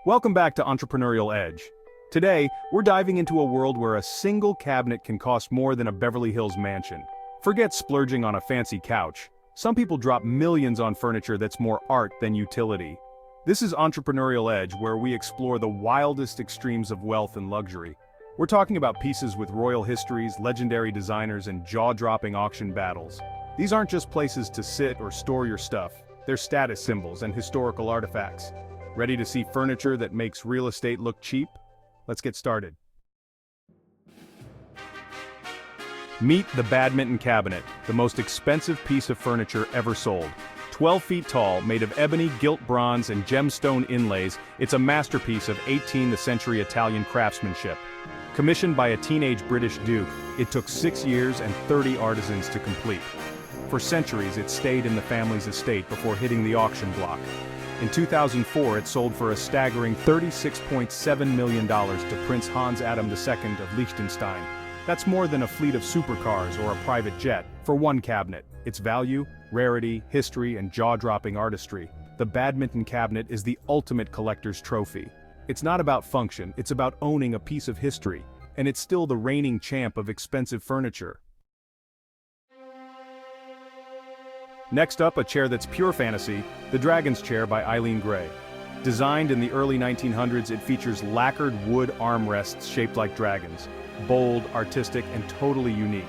Welcome back to Entrepreneurial Edge. Today, we're diving into a world where a single cabinet can cost more than a Beverly Hills mansion. Forget splurging on a fancy couch. Some people drop millions on furniture that's more art than utility. This is Entrepreneurial Edge, where we explore the wildest extremes of wealth and luxury. We're talking about pieces with royal histories, legendary designers, and jaw-dropping auction battles. These aren't just places to sit or store your stuff. They're status symbols and historical artifacts. Ready to see furniture that makes real estate look cheap? Let's get started. Meet the Badminton Cabinet, the most expensive piece of furniture ever sold. 12 feet tall, made of ebony, gilt bronze, and gemstone inlays, it's a masterpiece of 18th century Italian craftsmanship. Commissioned by a teenage British duke, it took 6 years and 30 artisans to complete. For centuries, it stayed in the family's estate before hitting the auction block. In 2004, it sold for a staggering $36.7 million to Prince Hans Adam II of Liechtenstein. That's more than a fleet of supercars or a private jet for one cabinet. Its value, rarity, history, and jaw-dropping artistry. The Badminton Cabinet is the ultimate collector's trophy. It's not about function, it's about owning a piece of history. And it's still the reigning champ of expensive furniture. Next up, a chair that's pure fantasy, the Dragon's Chair by Eileen Gray. Designed in the early 1900s, it features lacquered wood armrests shaped like dragons. Bold, artistic, and totally unique.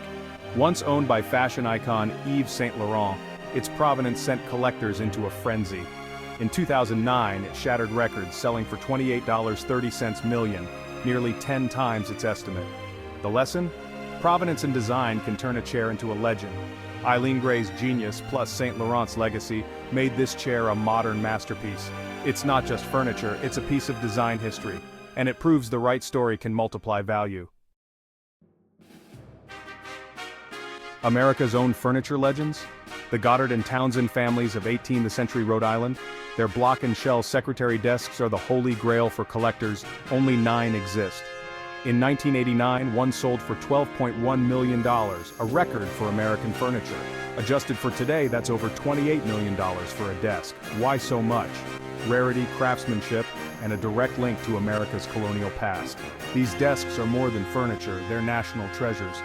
Once owned by fashion icon Yves Saint Laurent, its provenance sent collectors into a frenzy. In 2009, it shattered records, selling for $28.30 million, nearly 10 times its estimate. The lesson? Provenance and design can turn a chair into a legend. Eileen Gray's genius plus Saint Laurent's legacy made this chair a modern masterpiece. It's not just furniture, it's a piece of design history, and it proves the right story can multiply value. America's own furniture legends? The Goddard and Townsend families of 18th century Rhode Island. Their block and shell secretary desks are the holy grail for collectors, only 9 exist. In 1989, one sold for $12.1 million, a record for American furniture. Adjusted for today, that's over $28 million for a desk. Why so much? Rarity, craftsmanship, and a direct link to America's colonial past. These desks are more than furniture, they're national treasures.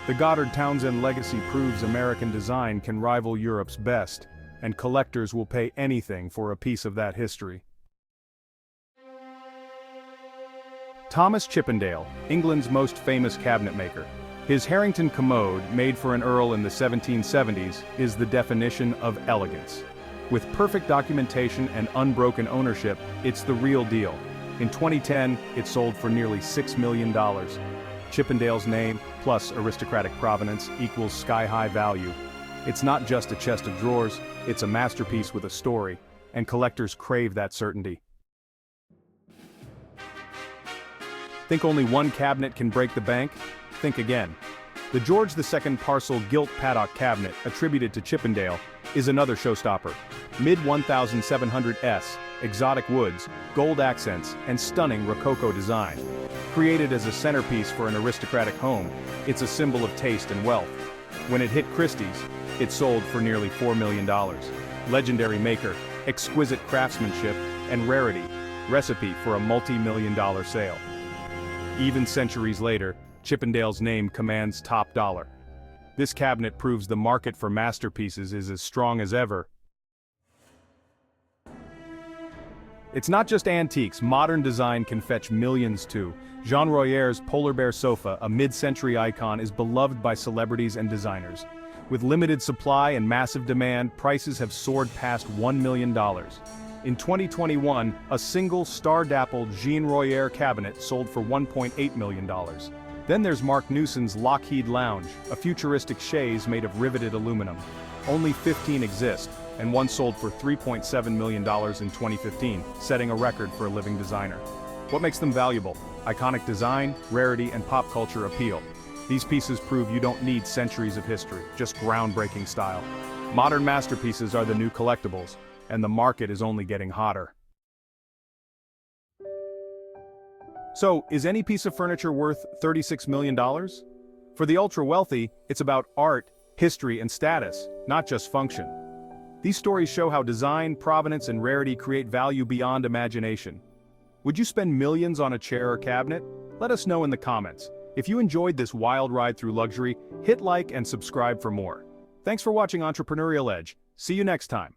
The Goddard-Townsend legacy proves American design can rival Europe's best, and collectors will pay anything for a piece of that history. Thomas Chippendale, England's most famous cabinet maker. His Harrington commode, made for an earl in the 1770s, is the definition of elegance. With perfect documentation and unbroken ownership, it's the real deal. In 2010, it sold for nearly $6 million. Chippendale's name, plus aristocratic provenance, equals sky-high value. It's not just a chest of drawers, it's a masterpiece with a story, and collectors crave that certainty. Think only one cabinet can break the bank? Think again. The George II parcel gilt paddock cabinet, attributed to Chippendale, is another showstopper. Mid-1700s, exotic woods, gold accents, and stunning Rococo design. Created as a centerpiece for an aristocratic home, it's a symbol of taste and wealth. When it hit Christie's, it sold for nearly $4 million. Legendary maker, exquisite craftsmanship, and rarity, recipe for a multi-million-dollar sale. Even centuries later, Chippendale's name commands top dollar. This cabinet proves the market for masterpieces is as strong as ever. It's not just antiques, modern design can fetch millions too. Jean Royère's Polar Bear sofa, a mid-century icon, is beloved by celebrities and designers. With limited supply and massive demand, prices have soared past $1 million. In 2021, a single star-dappled Jean Royère cabinet sold for $1.8 million. Then there's Marc Newson's Lockheed Lounge, a futuristic chaise made of riveted aluminum. Only 15 exist, and one sold for $3.7 million in 2015, setting a record for a living designer. What makes them valuable? Iconic design, rarity, and pop culture appeal. These pieces prove you don't need centuries of history, just groundbreaking style. Modern masterpieces are the new collectibles, and the market is only getting hotter. So, is any piece of furniture worth $36 million? For the ultra-wealthy, it's about art, history, and status, not just function. These stories show how design, provenance, and rarity create value beyond imagination. Would you spend millions on a chair or cabinet? Let us know in the comments. If you enjoyed this wild ride through luxury, hit like and subscribe for more. Thanks for watching Entrepreneurial Edge. See you next time.